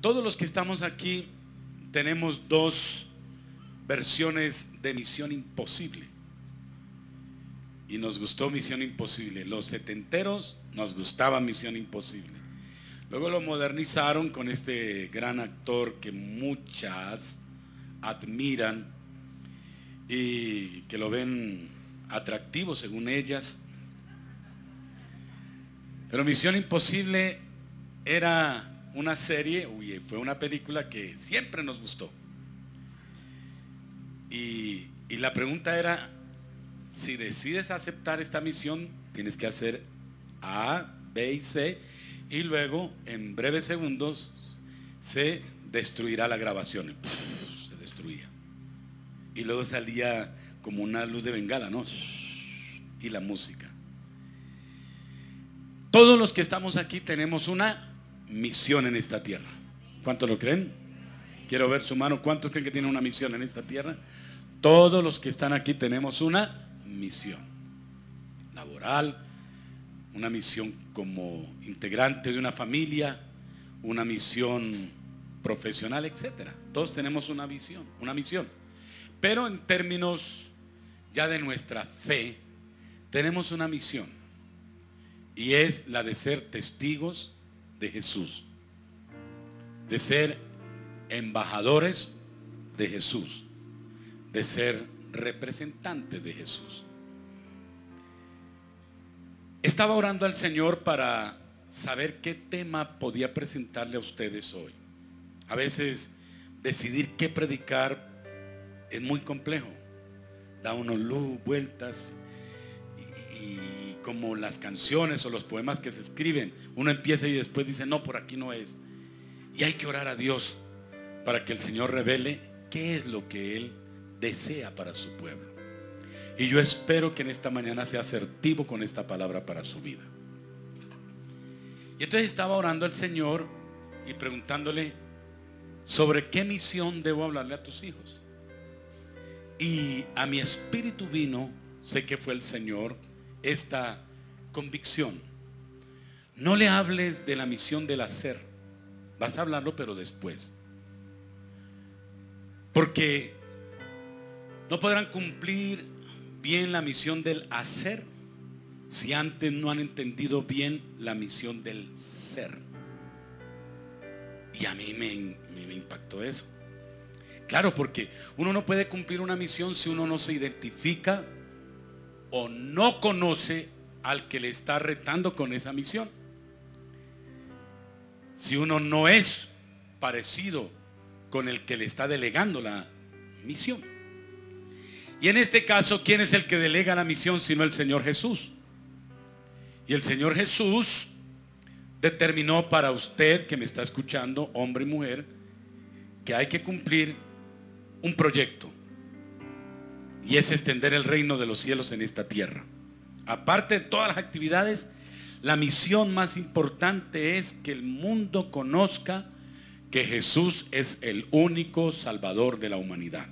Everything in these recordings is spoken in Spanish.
Todos los que estamos aquí tenemos dos versiones de Misión Imposible. Y nos gustó Misión Imposible. Los setenteros nos gustaba Misión Imposible. Luego lo modernizaron con este gran actor que muchas admiran y que lo ven atractivo según ellas. Pero Misión Imposible era una serie, fue una película que siempre nos gustó. Y la pregunta era, si decides aceptar esta misión, tienes que hacer A, B y C, y luego en breves segundos se destruirá la grabación. Se destruía. Y luego salía como una luz de bengala, ¿no? Y la música. Todos los que estamos aquí tenemos una misión en esta tierra. ¿Cuántos lo creen? Quiero ver su mano. ¿Cuántos creen que tienen una misión en esta tierra? Todos los que están aquí tenemos una misión laboral, una misión como integrantes de una familia, una misión profesional, etcétera. Todos tenemos una misión. Pero en términos ya de nuestra fe, tenemos una misión, y es la de ser testigos de Jesús, de ser embajadores de Jesús, de ser representantes de Jesús. Estaba orando al Señor para saber qué tema podía presentarle a ustedes hoy. A veces decidir qué predicar es muy complejo. Da uno vueltas y como las canciones o los poemas que se escriben, uno empieza y después dice, no, por aquí no es. Y hay que orar a Dios para que el Señor revele qué es lo que Él desea para su pueblo. Y yo espero que en esta mañana sea asertivo con esta palabra para su vida. Y entonces estaba orando al Señor y preguntándole, ¿sobre qué misión debo hablarle a tus hijos? Y a mi espíritu vino, sé que fue el Señor, esta convicción: no le hables de la misión del hacer. Vas a hablarlo, pero después, porque no podrán cumplir bien la misión del hacer si antes no han entendido bien la misión del ser. Y a mí me impactó eso. Claro, porque uno no puede cumplir una misión si uno no se identifica o no conoce al que le está retando con esa misión. Si uno no es parecido con el que le está delegando la misión. Y en este caso, ¿quién es el que delega la misión sino el Señor Jesús? Y el Señor Jesús determinó para usted que me está escuchando, hombre y mujer, que hay que cumplir un proyecto, y es extender el reino de los cielos en esta tierra. Aparte de todas las actividades, la misión más importante es que el mundo conozca que Jesús es el único Salvador de la humanidad.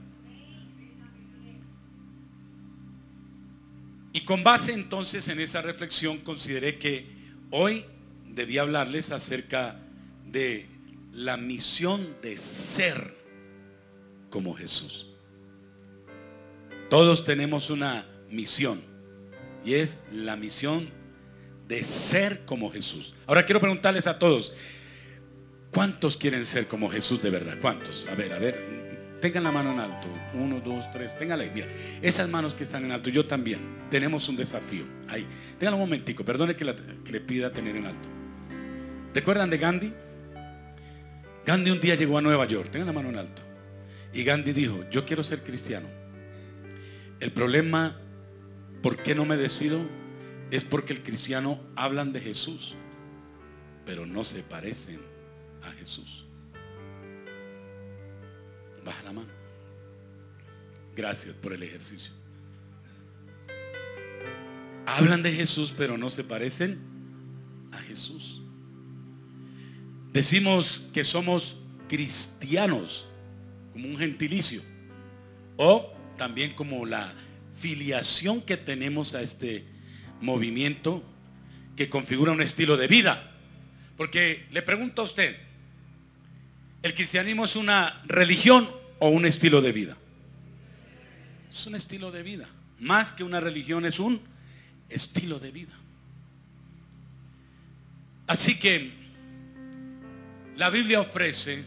Y con base entonces en esa reflexión, consideré que hoy debía hablarles acerca de la misión de ser como Jesús. Todos tenemos una misión, y es la misión de ser como Jesús. Ahora quiero preguntarles a todos, ¿cuántos quieren ser como Jesús de verdad? ¿Cuántos? A ver, tengan la mano en alto. 1, 2, 3, ténganla ahí. Mira, esas manos que están en alto, yo también. Tenemos un desafío. Ahí, ténganlo un momentico, perdone que le pida tener en alto. ¿Recuerdan de Gandhi? Gandhi un día llegó a Nueva York, tengan la mano en alto. Y Gandhi dijo, yo quiero ser cristiano. El problema, ¿por qué no me decido? Es porque el cristiano hablan de Jesús, pero no se parecen a Jesús. Baja la mano. Gracias por el ejercicio. Hablan de Jesús, pero no se parecen a Jesús. Decimos que somos cristianos como un gentilicio, o también como la filiación que tenemos a este movimiento que configura un estilo de vida. Porque le pregunto a usted, ¿El cristianismo es una religión o un estilo de vida? Es un estilo de vida. Más que una religión, es un estilo de vida. Así que la Biblia ofrece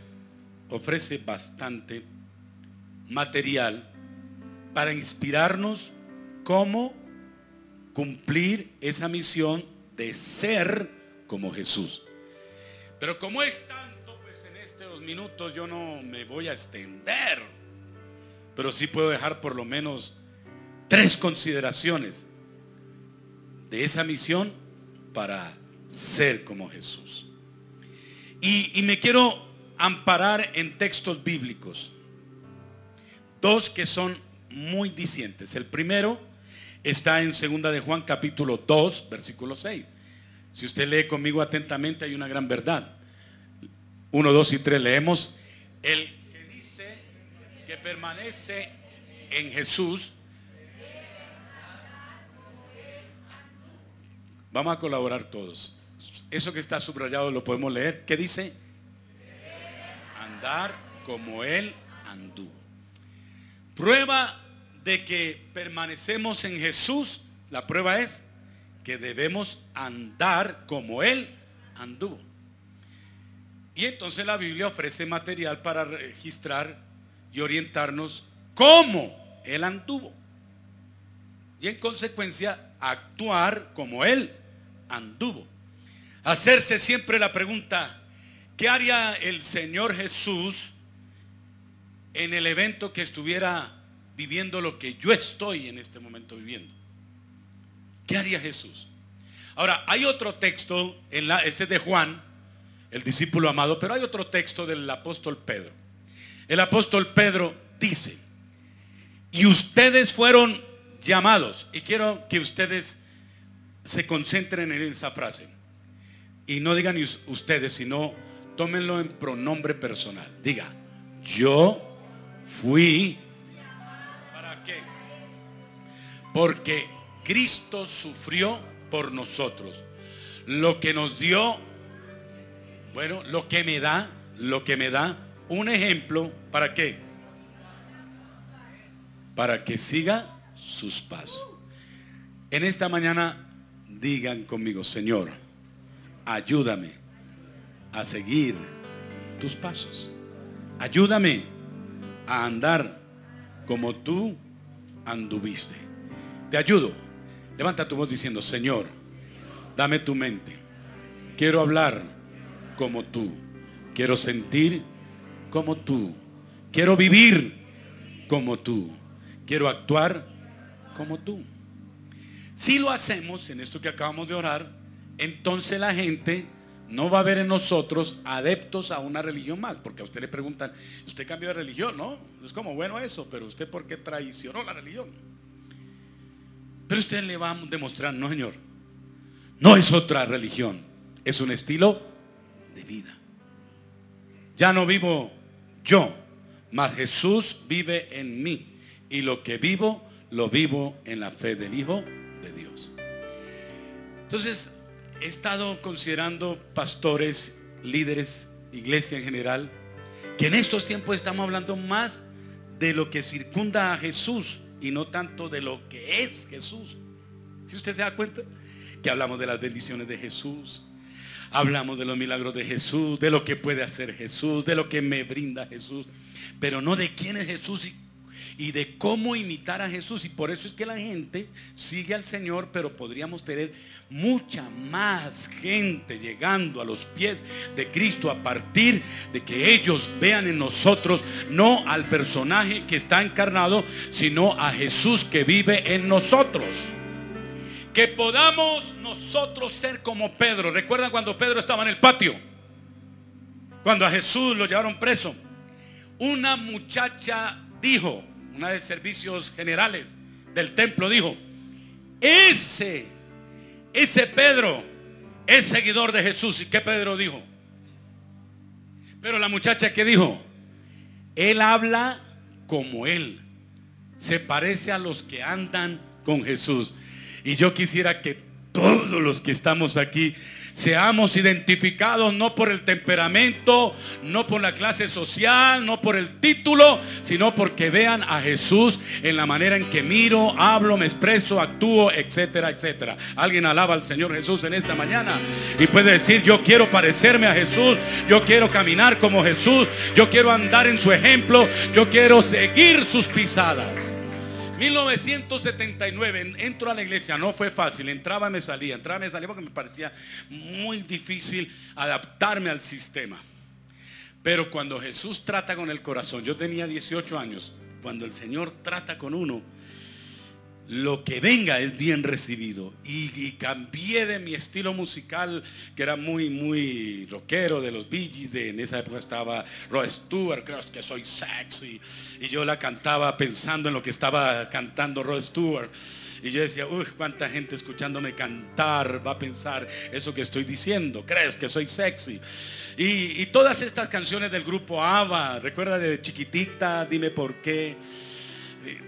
bastante material para inspirarnos cómo cumplir esa misión de ser como Jesús. Pero como es tanto, pues en estos minutos yo no me voy a extender, pero sí puedo dejar por lo menos 3 consideraciones de esa misión para ser como Jesús. Y me quiero amparar en textos bíblicos, 2 que son muy dicientes. El primero está en 2 de Juan capítulo 2 versículo 6. Si usted lee conmigo atentamente, hay una gran verdad. 1, 2 y 3 leemos: el que dice que permanece en Jesús. Vamos a colaborar todos. Eso que está subrayado lo podemos leer. ¿Qué dice? Andar como Él anduvo. Prueba de que permanecemos en Jesús. La prueba es que debemos andar como Él anduvo. Y entonces la Biblia ofrece material para registrar y orientarnos cómo Él anduvo. Y en consecuencia actuar como Él anduvo. Hacerse siempre la pregunta: ¿qué haría el Señor Jesús en el evento que estuviera viviendo lo que yo estoy en este momento viviendo? ¿Qué haría Jesús? Ahora, hay otro texto, este es de Juan, el discípulo amado, pero hay otro texto del apóstol Pedro. El apóstol Pedro dice: y ustedes fueron llamados. Y quiero que ustedes se concentren en esa frase. Y no digan ustedes, sino tómenlo en pronombre personal. Diga: yo fui. ¿Para qué? Porque Cristo sufrió por nosotros. Lo que nos dio, bueno, lo que me da un ejemplo. ¿Para qué? Para que siga sus pasos. En esta mañana digan conmigo: Señor, ayúdame a seguir tus pasos. Ayúdame a andar como tú anduviste. Te ayudo. Levanta tu voz diciendo: Señor, dame tu mente. Quiero hablar como tú. Quiero sentir como tú. Quiero vivir como tú. Quiero actuar como tú. Si lo hacemos en esto que acabamos de orar, entonces la gente no va a ver en nosotros adeptos a una religión más. Porque a usted le preguntan: ¿usted cambió de religión? No, es como bueno eso, pero ¿usted por qué traicionó la religión? Pero usted le va a demostrar: no, Señor, no es otra religión, es un estilo de vida. Ya no vivo yo, mas Jesús vive en mí. Y lo que vivo, lo vivo en la fe del Hijo de Dios. Entonces, he estado considerando pastores, líderes, iglesia en general, que en estos tiempos estamos hablando más de lo que circunda a Jesús y no tanto de lo que es Jesús. Si usted se da cuenta que hablamos de las bendiciones de Jesús, hablamos de los milagros de Jesús, de lo que puede hacer Jesús, de lo que me brinda Jesús, pero no de quién es Jesús y de cómo imitar a Jesús. Y por eso es que la gente sigue al Señor, pero podríamos tener mucha más gente llegando a los pies de Cristo a partir de que ellos vean en nosotros no al personaje que está encarnado, sino a Jesús que vive en nosotros. Que podamos nosotros ser como Pedro. ¿Recuerdan cuando Pedro estaba en el patio? Cuando a Jesús lo llevaron preso, una muchacha dijo, una de servicios generales del templo dijo: ese Pedro es seguidor de Jesús. ¿Y qué Pedro dijo? Pero la muchacha, ¿qué dijo? Él habla como Él, se parece a los que andan con Jesús. Y yo quisiera que todos los que estamos aquí seamos identificados no por el temperamento, no por la clase social, no por el título, sino porque vean a Jesús en la manera en que miro, hablo, me expreso, actúo, etcétera, etcétera. Alguien alaba al Señor Jesús en esta mañana y puede decir: yo quiero parecerme a Jesús, yo quiero caminar como Jesús, yo quiero andar en su ejemplo, yo quiero seguir sus pisadas. 1979 entro a la iglesia. No fue fácil, entraba y me salía porque me parecía muy difícil adaptarme al sistema. Pero cuando Jesús trata con el corazón, yo tenía 18 años, cuando el Señor trata con uno, lo que venga es bien recibido. Y cambié de mi estilo musical, que era muy rockero, de los Bee Gees. En esa época estaba Rod Stewart, creo que soy sexy, y yo la cantaba pensando en lo que estaba cantando Rod Stewart. Y yo decía: uy, cuánta gente escuchándome cantar va a pensar eso que estoy diciendo. ¿Crees que soy sexy? Y todas estas canciones del grupo ABBA, recuerda de Chiquitita, Dime por qué.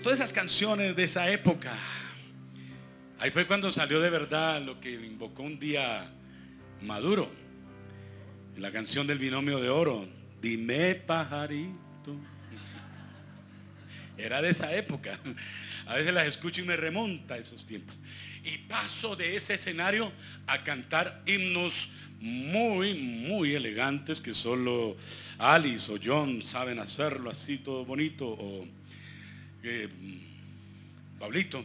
Todas esas canciones de esa época. Ahí fue cuando salió de verdad lo que invocó un día Maduro, la canción del binomio de oro: dime pajarito. Era de esa época. A veces las escucho y me remonta a esos tiempos. Y paso de ese escenario a cantar himnos muy elegantes, que solo Alice o John saben hacerlo así todo bonito, o Pablito.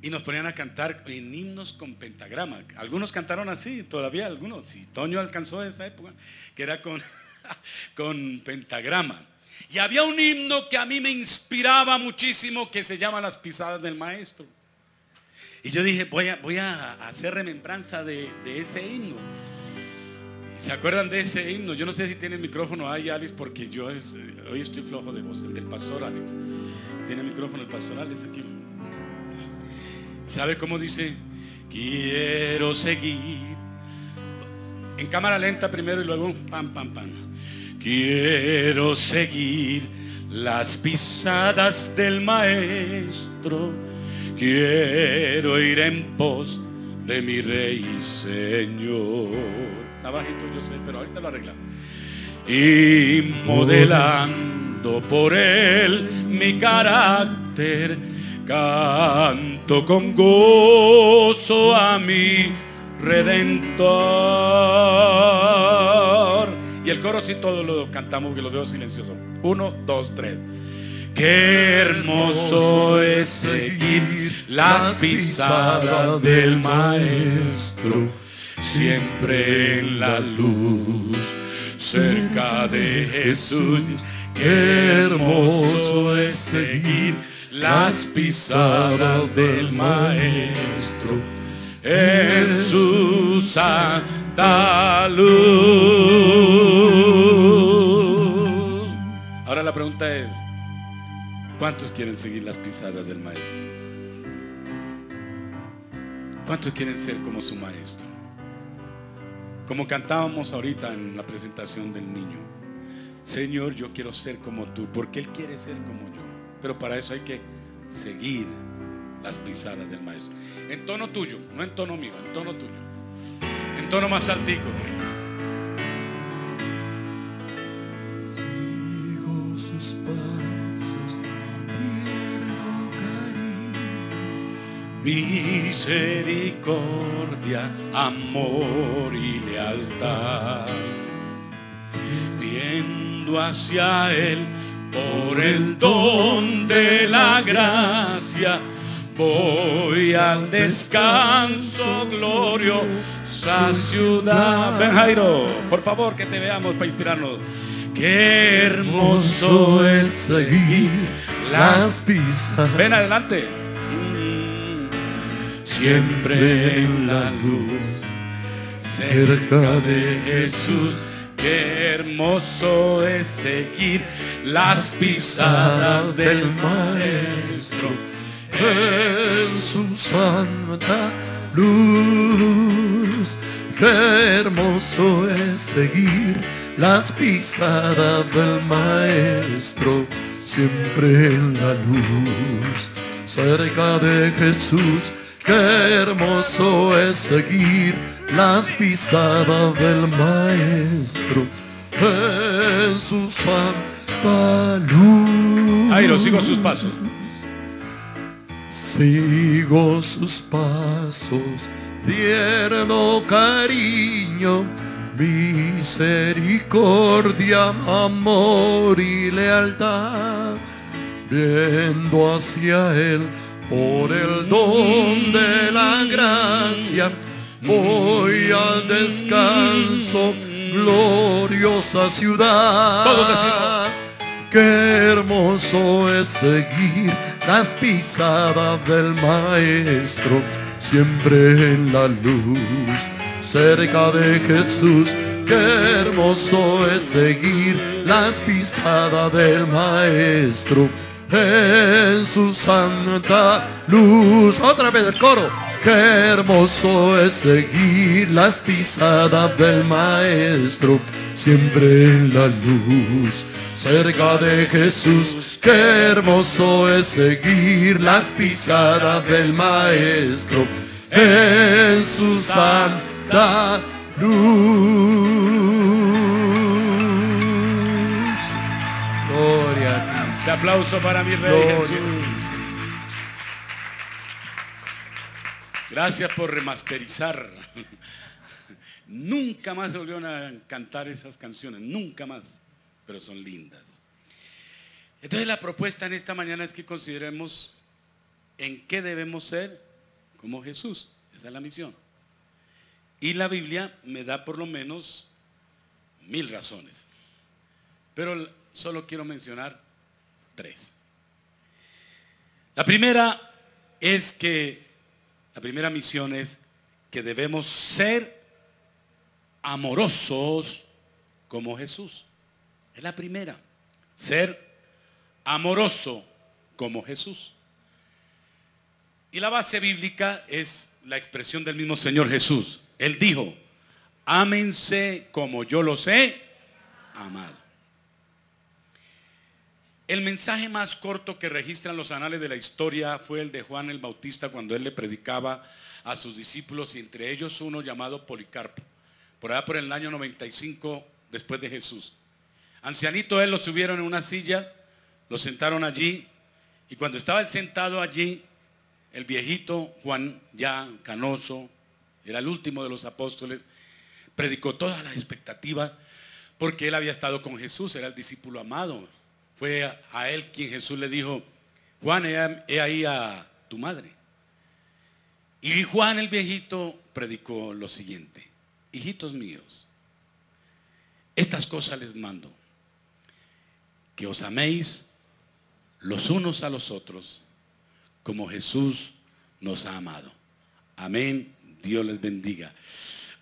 Y nos ponían a cantar en himnos con pentagrama. Algunos cantaron así, todavía algunos. Si Toño alcanzó esa época, que era con pentagrama. Y había un himno que a mí me inspiraba muchísimo, que se llama Las pisadas del maestro. Y yo dije: voy a hacer remembranza de ese himno. ¿Se acuerdan de ese himno? Yo no sé si tiene el micrófono ahí, Alex, porque hoy estoy flojo de voz. El del pastor Alex. ¿Tiene el micrófono el pastor Alex aquí? ¿Sabe cómo dice? Quiero seguir. En cámara lenta primero y luego pam. Quiero seguir las pisadas del maestro. Quiero ir en pos de mi Rey y Señor. Está bajito, yo sé, pero ahorita lo arreglamos. Y modelando por él mi carácter, canto con gozo a mi Redentor. Y el coro sí todo lo cantamos, porque lo veo silencioso. 1, 2, 3. Qué hermoso es seguir las pisadas del maestro, siempre en la luz, cerca de Jesús. Qué hermoso es seguir las pisadas del maestro en su santa luz. Ahora la pregunta es: ¿cuántos quieren seguir las pisadas del maestro? ¿Cuántos quieren ser como su maestro? Como cantábamos ahorita en la presentación del niño: Señor, yo quiero ser como tú, porque Él quiere ser como yo. Pero para eso hay que seguir las pisadas del maestro. En tono tuyo, no en tono mío, en tono tuyo. En tono más altico. Sigo sus pasos, pierdo cariño, misericordia, amor y lealtad, viendo hacia Él por el don de la gracia, voy al descanso, gloriosa ciudad. Ven, Jairo, por favor, que te veamos para inspirarnos. Qué hermoso es seguir las pisadas. Ven adelante. Siempre en la luz, cerca de Jesús. Qué hermoso es seguir las pisadas del maestro en su santa luz. Qué hermoso es seguir las pisadas del maestro, siempre en la luz, cerca de Jesús. Qué hermoso es seguir las pisadas del Maestro en su santa luz. Jairo, sigo sus pasos. Sigo sus pasos, tierno cariño, misericordia, amor y lealtad, viendo hacia Él por el don de la gracia, voy al descanso, gloriosa ciudad. Todos decimos. Qué hermoso es seguir las pisadas del Maestro, siempre en la luz, cerca de Jesús. Qué hermoso es seguir las pisadas del Maestro en su santa luz. Otra vez el coro. Qué hermoso es seguir las pisadas del Maestro, siempre en la luz, cerca de Jesús. Qué hermoso es seguir las pisadas del Maestro en su santa luz. Gloria a ti. Ese aplauso para mi Rey Gloria. Jesús. Gracias por remasterizar. Nunca más se volvieron a cantar esas canciones, nunca más, pero son lindas. Entonces la propuesta en esta mañana es que consideremos en qué debemos ser como Jesús. Esa es la misión. Y la Biblia me da por lo menos 1000 razones, pero solo quiero mencionar 3. La primera misión es que debemos ser amorosos como Jesús. Es la primera. Ser amoroso como Jesús. Y la base bíblica es la expresión del mismo Señor Jesús. Él dijo: ámense como yo los he amado. El mensaje más corto que registran los anales de la historia fue el de Juan el Bautista, cuando él le predicaba a sus discípulos, y entre ellos uno llamado Policarpo, por allá por el año 95 después de Jesús. Ancianito él, lo subieron en una silla, lo sentaron allí, y cuando estaba él sentado allí, el viejito Juan, ya canoso, era el último de los apóstoles, predicó toda la expectativa, porque él había estado con Jesús, era el discípulo amado. Fue a él quien Jesús le dijo: Juan, he ahí a tu madre. Y Juan el viejito predicó lo siguiente: hijitos míos, estas cosas les mando, que os améis los unos a los otros como Jesús nos ha amado. Amén. Dios les bendiga.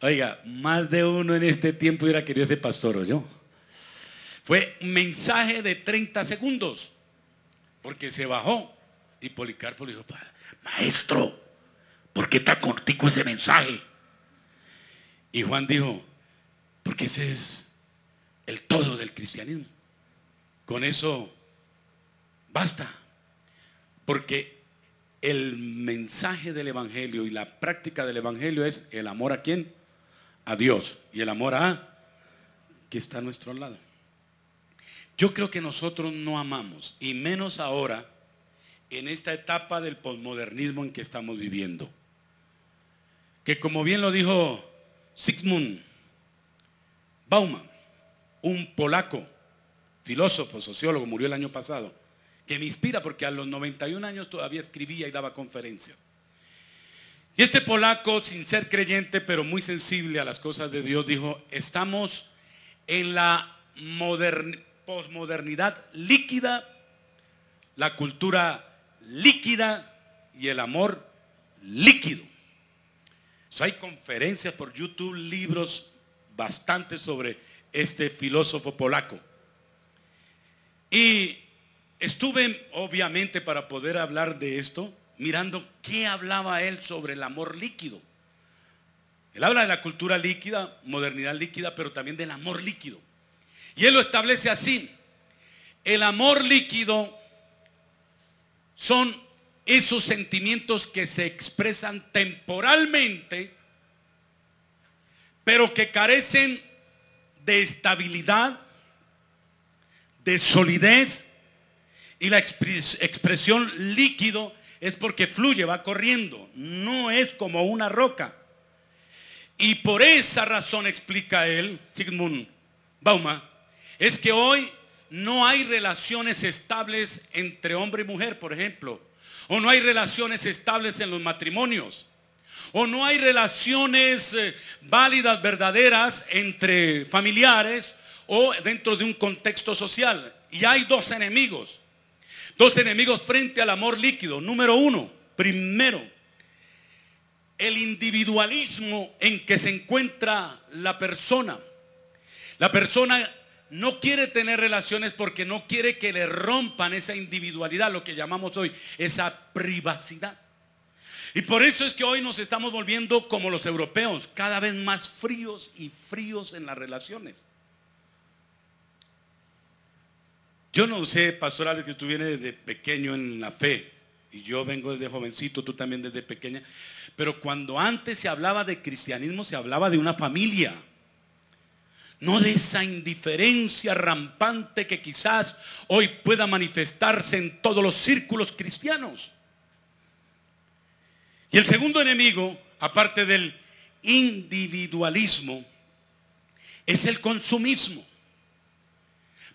Oiga, más de uno en este tiempo hubiera querido ser pastor, ¿o yo? Fue un mensaje de 30 segundos, porque se bajó y Policarpo le dijo: maestro, ¿por qué está cortico ese mensaje? Y Juan dijo: porque ese es el todo del cristianismo. Con eso basta. Porque el mensaje del evangelio y la práctica del evangelio es el amor ¿a quién? A Dios. Y el amor a que está a nuestro lado. Yo creo que nosotros no amamos, y menos ahora en esta etapa del posmodernismo en que estamos viviendo, que, como bien lo dijo Zygmunt Bauman, un polaco, filósofo, sociólogo, murió el año pasado, que me inspira porque a los 91 años todavía escribía y daba conferencias. Y este polaco, sin ser creyente, pero muy sensible a las cosas de Dios, dijo: estamos en la posmodernidad líquida, la cultura líquida y el amor líquido. Hay conferencias por YouTube, libros bastantes sobre este filósofo polaco. Y estuve, obviamente, para poder hablar de esto, mirando qué hablaba él sobre el amor líquido. Él habla de la cultura líquida, modernidad líquida, pero también del amor líquido. Y él lo establece así: el amor líquido son esos sentimientos que se expresan temporalmente pero que carecen de estabilidad, de solidez, y la expresión líquido es porque fluye, va corriendo, no es como una roca. Y por esa razón, explica él, Zygmunt Bauman, es que hoy no hay relaciones estables entre hombre y mujer, por ejemplo, o no hay relaciones estables en los matrimonios, o no hay relaciones válidas, verdaderas entre familiares o dentro de un contexto social. Y hay dos enemigos frente al amor líquido. Número uno, primero, el individualismo en que se encuentra la persona. La persona no quiere tener relaciones porque no quiere que le rompan esa individualidad, lo que llamamos hoy esa privacidad. Y por eso es que hoy nos estamos volviendo como los europeos, cada vez más fríos y fríos en las relaciones. Yo no sé, pastor Alex, que tú vienes desde pequeño en la fe, y yo vengo desde jovencito, tú también desde pequeña, pero cuando antes se hablaba de cristianismo, se hablaba de una familia, no de esa indiferencia rampante que quizás hoy pueda manifestarse en todos los círculos cristianos. Y el segundo enemigo, aparte del individualismo, es el consumismo.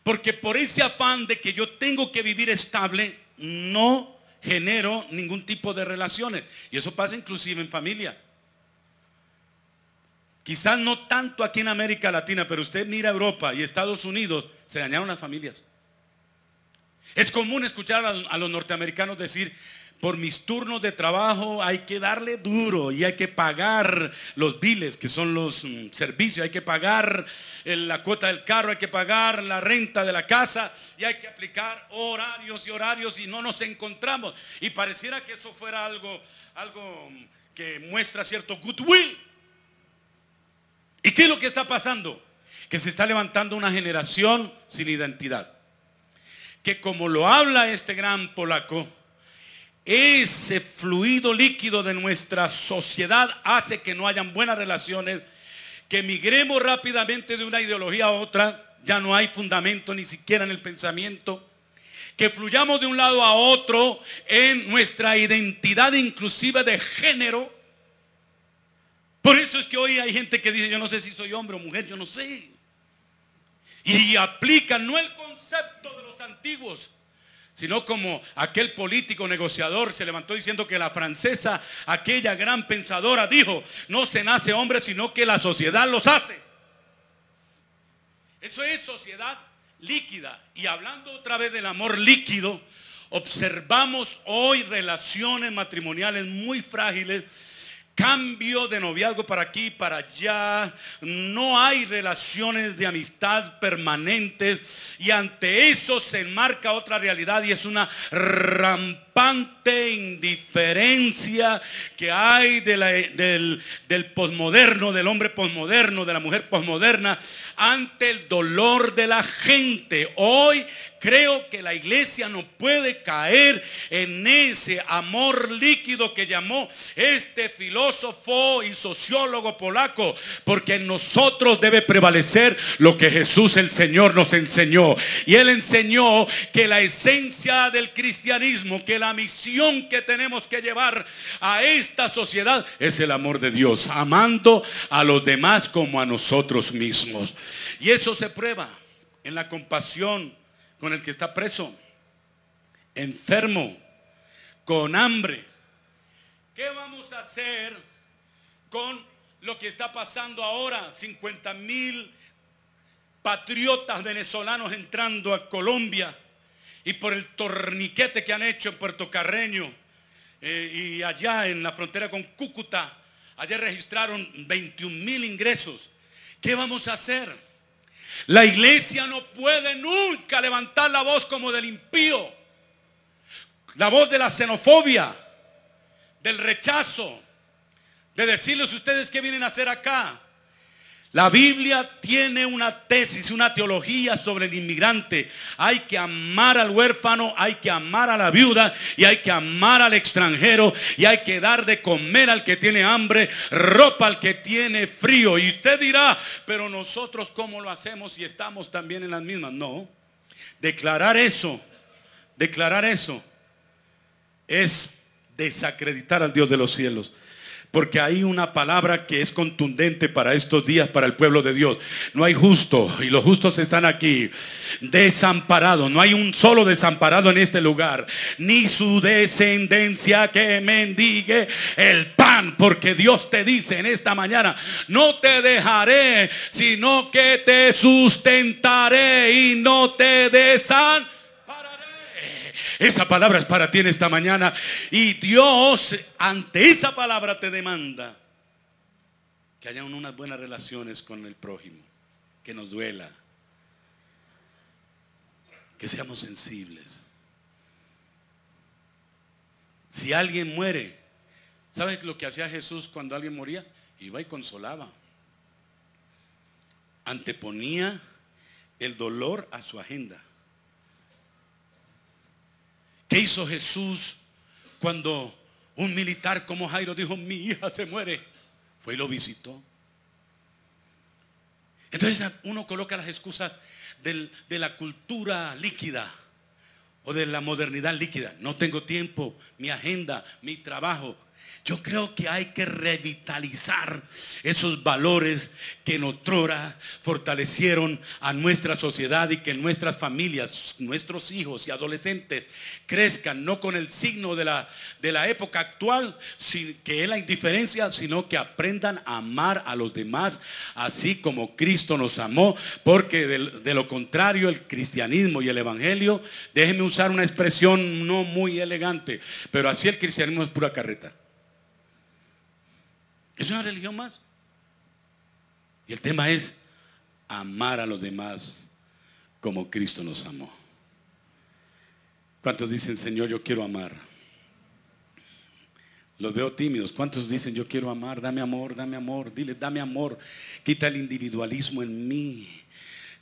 Porque por ese afán de que yo tengo que vivir estable, no genero ningún tipo de relaciones. Y eso pasa inclusive en familia. Quizás no tanto aquí en América Latina, pero usted mira Europa y Estados Unidos, se dañaron las familias. Es común escuchar a los norteamericanos decir: por mis turnos de trabajo hay que darle duro y hay que pagar los biles, que son los servicios, hay que pagar la cuota del carro, hay que pagar la renta de la casa y hay que aplicar horarios y no nos encontramos. Y pareciera que eso fuera algo que muestra cierto goodwill. ¿Y qué es lo que está pasando? Que se está levantando una generación sin identidad, que como lo habla este gran polaco, ese fluido líquido de nuestra sociedad hace que no hayan buenas relaciones, que migremos rápidamente de una ideología a otra, ya no hay fundamento ni siquiera en el pensamiento, que fluyamos de un lado a otro en nuestra identidad inclusive de género. Por eso es que hoy hay gente que dice: yo no sé si soy hombre o mujer, yo no sé. Y aplican no el concepto de los antiguos, sino como aquel político negociador se levantó diciendo que la francesa, aquella gran pensadora, dijo: no se nace hombre, sino que la sociedad los hace. Eso es sociedad líquida. Y hablando otra vez del amor líquido, observamos hoy relaciones matrimoniales muy frágiles, cambio de noviazgo para aquí, para allá, no hay relaciones de amistad permanentes, y ante eso se enmarca otra realidad, y es una rampante indiferencia que hay del posmoderno, del hombre posmoderno, de la mujer posmoderna, ante el dolor de la gente. Hoy creo que la iglesia no puede caer en ese amor líquido que llamó este filósofo y sociólogo polaco, porque en nosotros debe prevalecer lo que Jesús el Señor nos enseñó. Y Él enseñó que la esencia del cristianismo, que la misión que tenemos que llevar a esta sociedad es el amor de Dios, amando a los demás como a nosotros mismos. Y eso se prueba en la compasión con el que está preso, enfermo, con hambre. ¿Qué vamos a hacer con lo que está pasando ahora? 50,000 patriotas venezolanos entrando a Colombia, y por el torniquete que han hecho en Puerto Carreño y allá en la frontera con Cúcuta, ayer registraron 21,000 ingresos. ¿Qué vamos a hacer? La iglesia no puede nunca levantar la voz como del impío, la voz de la xenofobia, del rechazo, de decirles: ustedes qué vienen a hacer acá. La Biblia tiene una tesis, una teología sobre el inmigrante. Hay que amar al huérfano, hay que amar a la viuda y hay que amar al extranjero y hay que dar de comer al que tiene hambre, ropa al que tiene frío. Y usted dirá, pero nosotros ¿cómo lo hacemos si estamos también en las mismas? No, declarar eso es desacreditar al Dios de los cielos. Porque hay una palabra que es contundente para estos días, para el pueblo de Dios. No hay justo, y los justos están aquí, desamparados. No hay un solo desamparado en este lugar, ni su descendencia que mendigue el pan. Porque Dios te dice en esta mañana, no te dejaré, sino que te sustentaré y no te desampararé. Esa palabra es para ti en esta mañana. Y Dios ante esa palabra te demanda que haya unas buenas relaciones con el prójimo, que nos duela, que seamos sensibles. Si alguien muere, ¿sabes lo que hacía Jesús cuando alguien moría? Iba y consolaba. Anteponía el dolor a su agenda. ¿Qué hizo Jesús cuando un militar como Jairo dijo, mi hija se muere? Fue y lo visitó. Entonces uno coloca las excusas de la cultura líquida o de la modernidad líquida. No tengo tiempo, mi agenda, mi trabajo. Yo creo que hay que revitalizar esos valores que en otrora fortalecieron a nuestra sociedad y que nuestras familias, nuestros hijos y adolescentes crezcan no con el signo de la época actual, que es la indiferencia, sino que aprendan a amar a los demás así como Cristo nos amó. Porque de lo contrario el cristianismo y el evangelio, déjenme usar una expresión no muy elegante, pero así el cristianismo es pura carreta. Es una religión más. Y el tema es amar a los demás como Cristo nos amó. ¿Cuántos dicen, Señor, yo quiero amar? Los veo tímidos. ¿Cuántos dicen, yo quiero amar? Dame amor, dame amor. Dile, dame amor. Quita el individualismo en mí.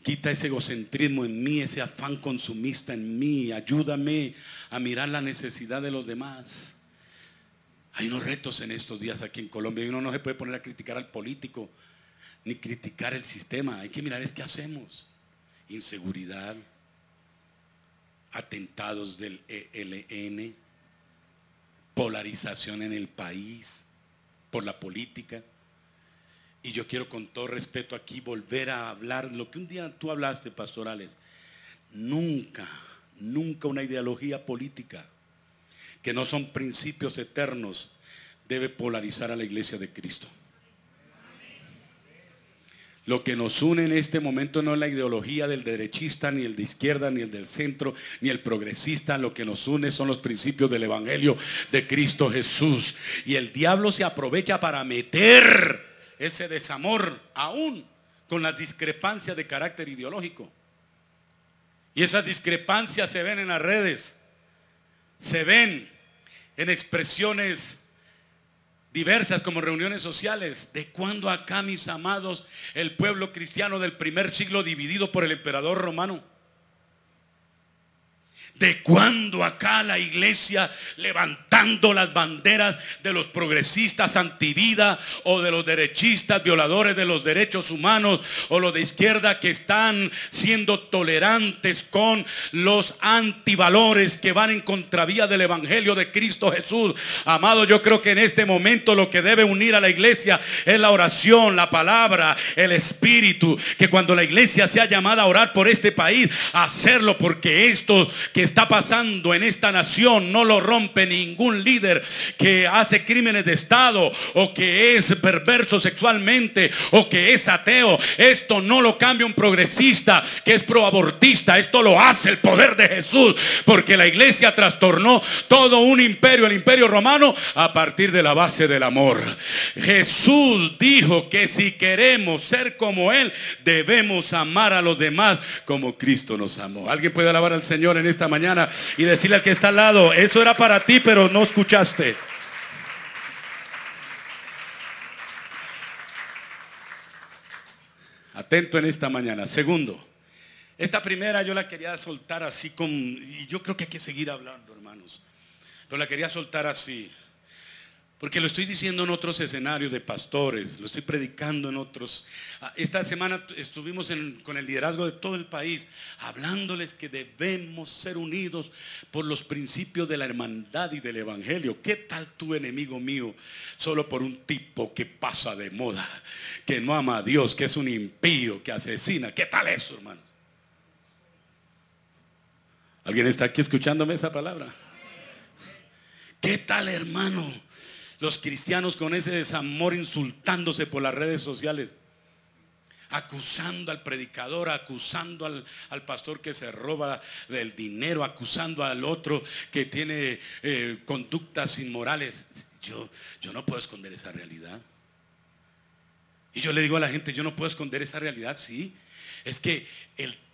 Quita ese egocentrismo en mí, ese afán consumista en mí. Ayúdame a mirar la necesidad de los demás. Hay unos retos en estos días aquí en Colombia y uno no se puede poner a criticar al político ni criticar el sistema. Hay que mirar es qué hacemos. Inseguridad, atentados del ELN, polarización en el país por la política. Y yo quiero con todo respeto aquí volver a hablar lo que un día tú hablaste, pastorales. Nunca una ideología política que no son principios eternos debe polarizar a la iglesia de Cristo. Lo que nos une en este momento no es la ideología del derechista, ni el de izquierda, ni el del centro, ni el progresista. Lo que nos une son los principios del evangelio de Cristo Jesús. Y el diablo se aprovecha para meter ese desamor aún con las discrepancias de carácter ideológico. Y esas discrepancias se ven en las redes, se ven en expresiones diversas como reuniones sociales. ¿De cuándo acá, mis amados, el pueblo cristiano del primer siglo dividido por el emperador romano? ¿De cuándo acá la iglesia levantando las banderas de los progresistas antivida o de los derechistas violadores de los derechos humanos o los de izquierda que están siendo tolerantes con los antivalores que van en contravía del evangelio de Cristo Jesús? Amado, yo creo que en este momento lo que debe unir a la iglesia es la oración, la palabra, el espíritu. Que cuando la iglesia sea llamada a orar por este país, hacerlo, porque esto que está pasando en esta nación no lo rompe ningún líder que hace crímenes de estado o que es perverso sexualmente o que es ateo. Esto no lo cambia un progresista que es proabortista. Esto lo hace el poder de Jesús, porque la iglesia trastornó todo un imperio, el imperio romano, a partir de la base del amor. Jesús dijo que si queremos ser como Él, debemos amar a los demás como Cristo nos amó. ¿Alguien puede alabar al Señor en esta mañana y decirle al que está al lado, eso era para ti pero no escuchaste? Atento en esta mañana. Segundo, esta primera yo la quería soltar así y yo creo que hay que seguir hablando, hermanos. Pero la quería soltar así, porque lo estoy diciendo en otros escenarios de pastores, lo estoy predicando en otros. Esta semana estuvimos con el liderazgo de todo el país, hablándoles que debemos ser unidos por los principios de la hermandad y del evangelio. ¿Qué tal tu enemigo mío solo por un tipo que pasa de moda, que no ama a Dios, que es un impío, que asesina? ¿Qué tal eso, hermanos? ¿Alguien está aquí escuchándome esa palabra? ¿Qué tal, hermano? Los cristianos con ese desamor insultándose por las redes sociales, acusando al predicador, acusando al pastor que se roba el dinero, acusando al otro que tiene conductas inmorales. Yo no puedo esconder esa realidad. Y yo le digo a la gente, yo no puedo esconder esa realidad. Sí, es que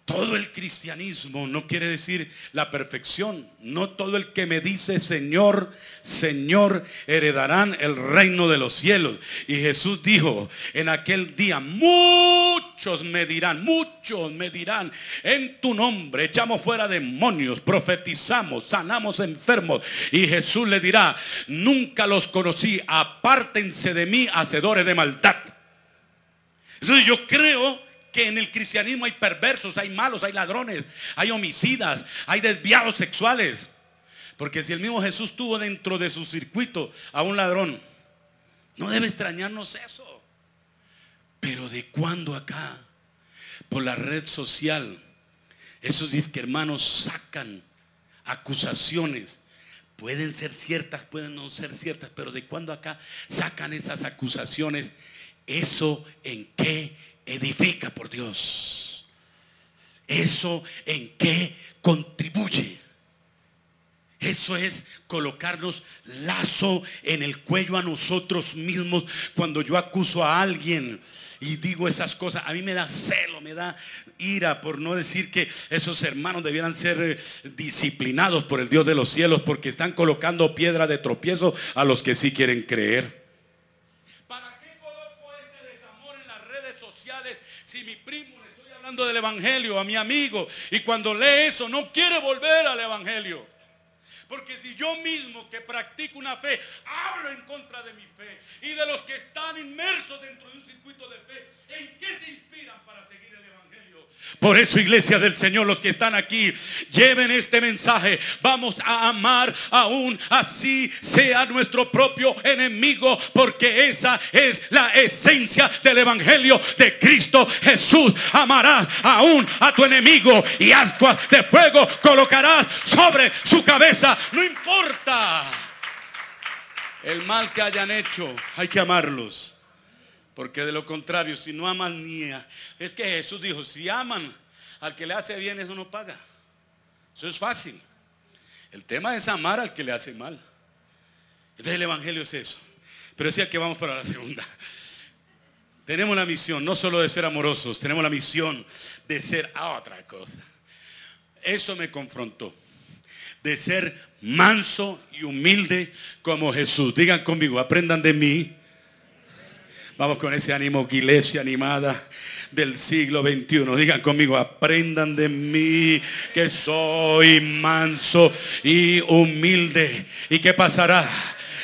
todo el cristianismo no quiere decir la perfección. No todo el que me dice Señor, Señor heredarán el reino de los cielos. Y Jesús dijo en aquel día, muchos me dirán, en tu nombre echamos fuera demonios, profetizamos, sanamos enfermos. Y Jesús le dirá, nunca los conocí, apártense de mí, hacedores de maldad. Entonces yo creo que en el cristianismo hay perversos, hay malos, hay ladrones, hay homicidas, hay desviados sexuales. Porque si el mismo Jesús tuvo dentro de su circuito a un ladrón, no debe extrañarnos eso. Pero de cuando acá, por la red social, esos disque hermanos sacan acusaciones. Pueden ser ciertas, pueden no ser ciertas, pero de cuando acá sacan esas acusaciones. ¿Eso en qué edifica, por Dios? ¿Eso en qué contribuye? Eso es colocarnos lazo en el cuello a nosotros mismos. Cuando yo acuso a alguien y digo esas cosas, a mí me da celo, me da ira, por no decir que esos hermanos debieran ser disciplinados por el Dios de los cielos, porque están colocando piedra de tropiezo a los que sí quieren creer. Si mi primo le estoy hablando del evangelio, a mi amigo, y cuando lee eso no quiere volver al evangelio, porque si yo mismo que practico una fe hablo en contra de mi fe y de los que están inmersos dentro de un circuito de fe, ¿en qué se inspiran para seguir el evangelio? Por eso, iglesia del Señor, los que están aquí, lleven este mensaje. Vamos a amar aún así sea nuestro propio enemigo, porque esa es la esencia del evangelio de Cristo Jesús. Amarás aún a tu enemigo y ascuas de fuego colocarás sobre su cabeza. No importa el mal que hayan hecho, hay que amarlos. Porque de lo contrario, si no aman es que Jesús dijo, si aman al que le hace bien, eso no paga. Eso es fácil. El tema es amar al que le hace mal. Entonces el evangelio es eso. Pero decía que vamos para la segunda. Tenemos la misión no solo de ser amorosos, tenemos la misión de ser otra cosa. Eso me confrontó. De ser manso y humilde como Jesús. Digan conmigo, aprendan de mí. Vamos con ese ánimo, iglesia animada del siglo XXI. Digan conmigo, aprendan de mí que soy manso y humilde. ¿Y qué pasará?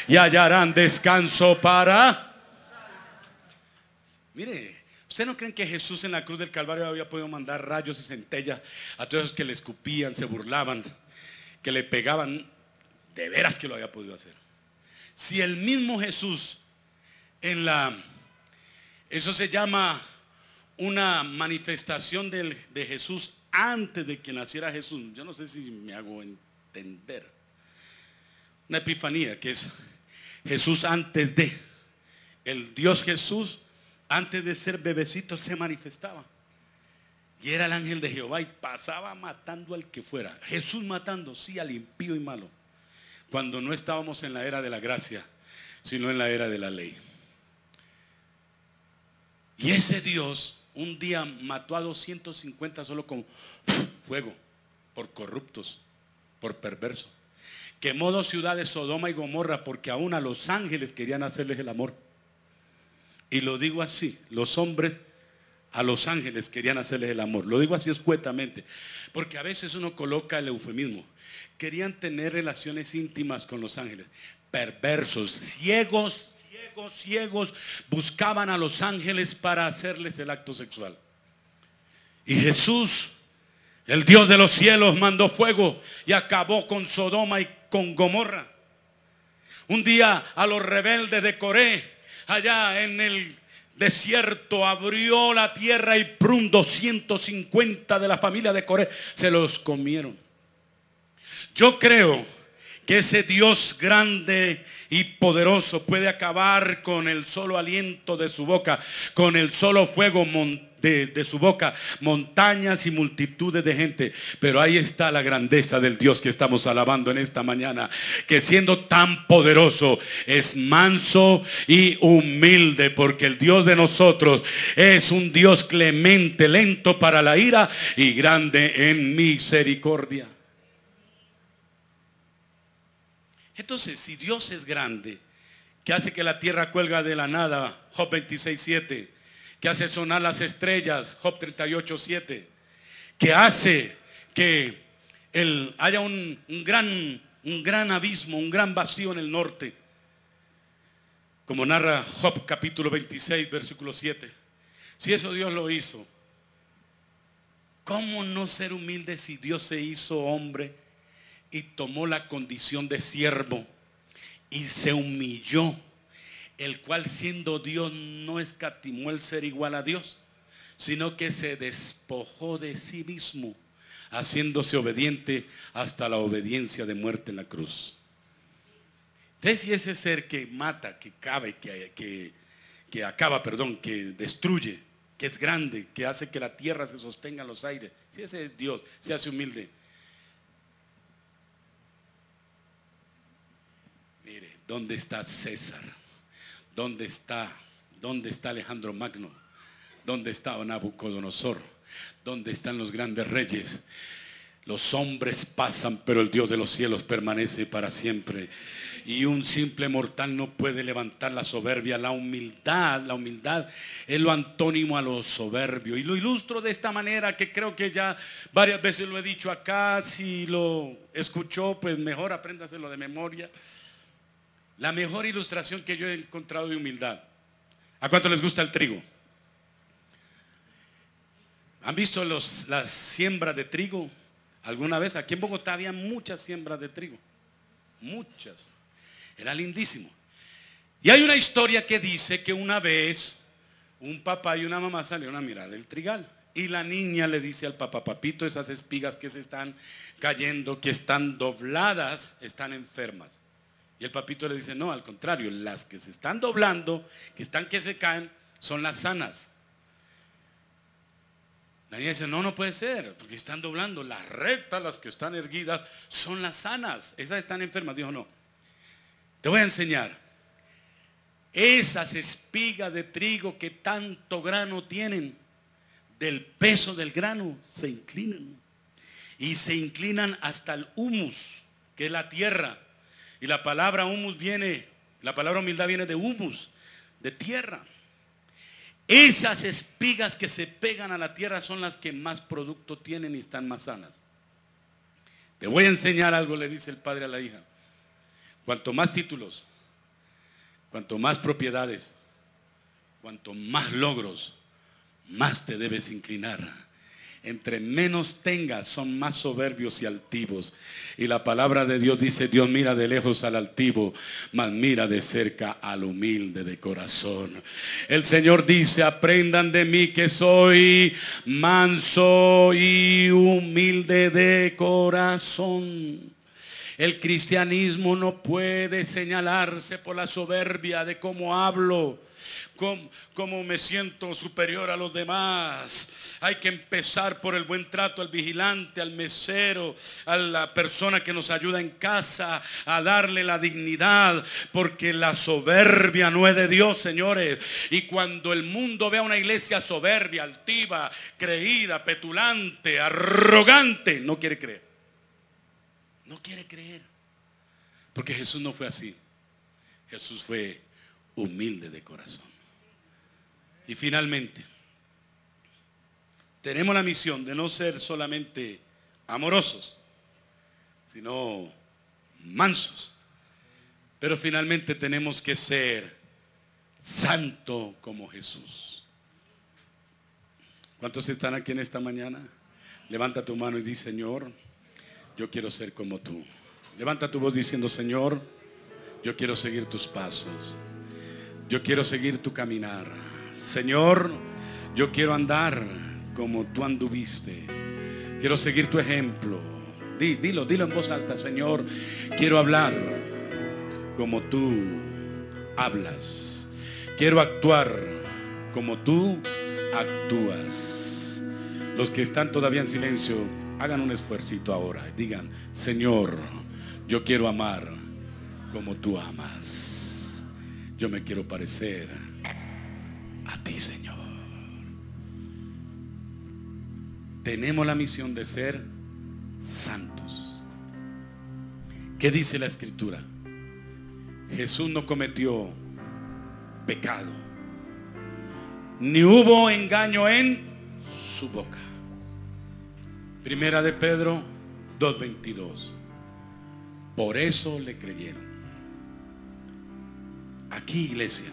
Y hallarán descanso para... Mire, ¿ustedes no creen que Jesús en la cruz del Calvario había podido mandar rayos y centellas a todos esos que le escupían, se burlaban, que le pegaban? De veras que lo había podido hacer. Si el mismo Jesús eso se llama una manifestación de Jesús antes de que naciera Jesús. Yo no sé si me hago entender. Una epifanía, que es Jesús antes de. El Dios Jesús, antes de ser bebecito, se manifestaba. Y era el ángel de Jehová y pasaba matando al que fuera. Jesús matando, sí, al impío y malo. Cuando no estábamos en la era de la gracia, sino en la era de la ley. Y ese Dios un día mató a 250 solo con fuego, por corruptos, por perversos. Quemó 2 ciudades, Sodoma y Gomorra, porque aún a los ángeles querían hacerles el amor. Y lo digo así, los hombres a los ángeles querían hacerles el amor. Lo digo así escuetamente, porque a veces uno coloca el eufemismo. Querían tener relaciones íntimas con los ángeles. Perversos, ciegos, buscaban a los ángeles para hacerles el acto sexual. Y Jesús, el Dios de los cielos, mandó fuego y acabó con Sodoma y con Gomorra. Un día a los rebeldes de Coré, allá en el desierto, abrió la tierra y 250 de la familia de Coré se los comieron. Yo creo que ese Dios grande y poderoso puede acabar con el solo aliento de su boca, con el solo fuego de su boca, montañas y multitudes de gente. Pero ahí está la grandeza del Dios que estamos alabando en esta mañana, que siendo tan poderoso es manso y humilde, porque el Dios de nosotros es un Dios clemente, lento para la ira y grande en misericordia. Entonces, si Dios es grande, que hace que la tierra cuelga de la nada, Job 26:7, que hace sonar las estrellas, Job 38:7, que hace que haya un gran abismo, un gran vacío en el norte, como narra Job capítulo 26, versículo 7. Si eso Dios lo hizo, ¿cómo no ser humilde si Dios se hizo hombre y tomó la condición de siervo y se humilló, el cual siendo Dios no escatimó el ser igual a Dios, sino que se despojó de sí mismo, haciéndose obediente hasta la obediencia de muerte en la cruz? Entonces, si ese ser que mata, que acaba, que destruye, que es grande, que hace que la tierra se sostenga en los aires, si ese es Dios, se hace humilde, mire, ¿dónde está César? ¿Dónde está Alejandro Magno? ¿Dónde está Nabucodonosor? ¿Dónde están los grandes reyes? Los hombres pasan, pero el Dios de los cielos permanece para siempre. Y un simple mortal no puede levantar la soberbia. La humildad es lo antónimo a lo soberbio. Y lo ilustro de esta manera, que creo que ya varias veces lo he dicho acá. Si lo escuchó, pues mejor apréndaselo de memoria. La mejor ilustración que yo he encontrado de humildad. ¿A cuánto les gusta el trigo? ¿Han visto las siembras de trigo alguna vez? Aquí en Bogotá había muchas siembras de trigo. Muchas. Era lindísimo. Y hay una historia que dice que una vez un papá y una mamá salieron a mirar el trigal. Y la niña le dice al papá: papito, esas espigas que se están cayendo, que están dobladas, están enfermas. Y el papito le dice: no, al contrario, las que se están doblando, que se caen, son las sanas. La niña dice: no puede ser, porque están doblando. Las rectas, las que están erguidas, son las sanas. Esas están enfermas. Dijo: no, te voy a enseñar. Esas espigas de trigo que tanto grano tienen, del peso del grano se inclinan. Y se inclinan hasta el humus, que es la tierra. Y la palabra humildad viene de humus, de tierra. Esas espigas que se pegan a la tierra son las que más producto tienen y están más sanas. Te voy a enseñar algo, le dice el padre a la hija. Cuanto más títulos, cuanto más propiedades, cuanto más logros, más te debes inclinar. Entre menos tengas, son más soberbios y altivos. Y la palabra de Dios dice: Dios mira de lejos al altivo, mas mira de cerca al humilde de corazón. El Señor dice: aprendan de mí que soy manso y humilde de corazón. El cristianismo no puede señalarse por la soberbia de cómo hablo, cómo me siento superior a los demás. Hay que empezar por el buen trato al vigilante, al mesero, a la persona que nos ayuda en casa, a darle la dignidad, porque la soberbia no es de Dios, señores. Y cuando el mundo ve a una iglesia soberbia, altiva, creída, petulante, arrogante, no quiere creer. No quiere creer. Porque Jesús no fue así. Jesús fue humilde de corazón. Y finalmente, tenemos la misión de no ser solamente amorosos, sino mansos. Pero finalmente tenemos que ser santo como Jesús. ¿Cuántos están aquí en esta mañana? Levanta tu mano y di: Señor, yo quiero ser como tú. Levanta tu voz diciendo: Señor, yo quiero seguir tus pasos. Yo quiero seguir tu caminar. Señor, yo quiero andar como tú anduviste. Quiero seguir tu ejemplo. Dilo en voz alta: Señor, quiero hablar como tú hablas. Quiero actuar como tú actúas. Los que están todavía en silencio, hagan un esfuercito ahora. Digan: Señor, yo quiero amar como tú amas. Yo me quiero parecer a ti, Señor. Tenemos la misión de ser santos. ¿Qué dice la Escritura? Jesús no cometió pecado, ni hubo engaño en su boca. Primera de Pedro 2:22. Por eso le creyeron. Aquí, iglesia,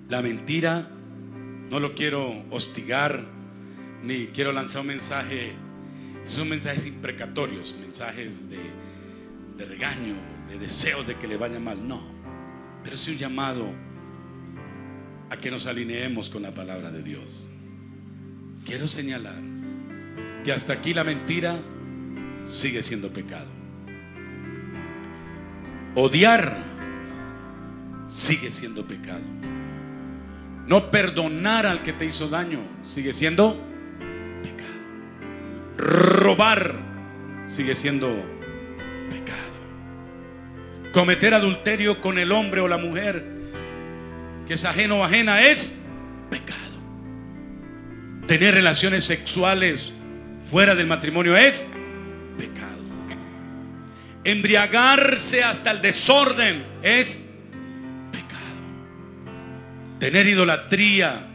la mentira, no lo quiero hostigar, ni quiero lanzar un mensaje. Esos son mensajes imprecatorios, mensajes de regaño, de deseos de que le vaya mal. No, pero es un llamado a que nos alineemos con la palabra de Dios. Quiero señalar que hasta aquí la mentira sigue siendo pecado. Odiar sigue siendo pecado. No perdonar al que te hizo daño sigue siendo pecado. Robar sigue siendo pecado. Cometer adulterio con el hombre o la mujer que es ajeno o ajena es pecado. Tener relaciones sexuales fuera del matrimonio es pecado. Embriagarse hasta el desorden es pecado. Tener idolatría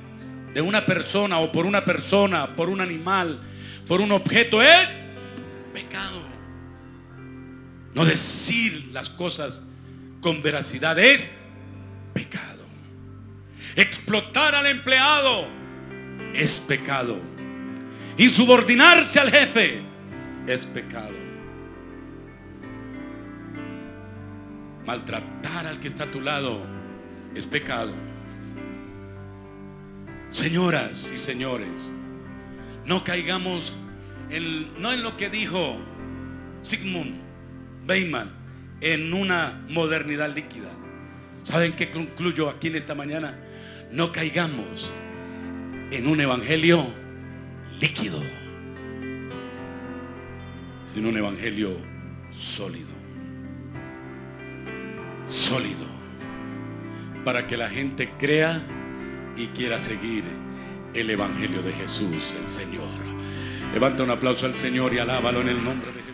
de una persona o por una persona, por un animal, por un objeto es pecado. No decir las cosas con veracidad es pecado. Explotar al empleado es pecado. Insubordinarse al jefe es pecado. Maltratar al que está a tu lado es pecado. Señoras y señores, no caigamos no en lo que dijo Zygmunt Bauman, en una modernidad líquida. ¿Saben qué concluyo aquí en esta mañana? No caigamos en un evangelio líquido, sino un evangelio sólido. Sólido, para que la gente crea y quiera seguir el evangelio de Jesús, el Señor. Levanta un aplauso al Señor y alábalo en el nombre de Jesús.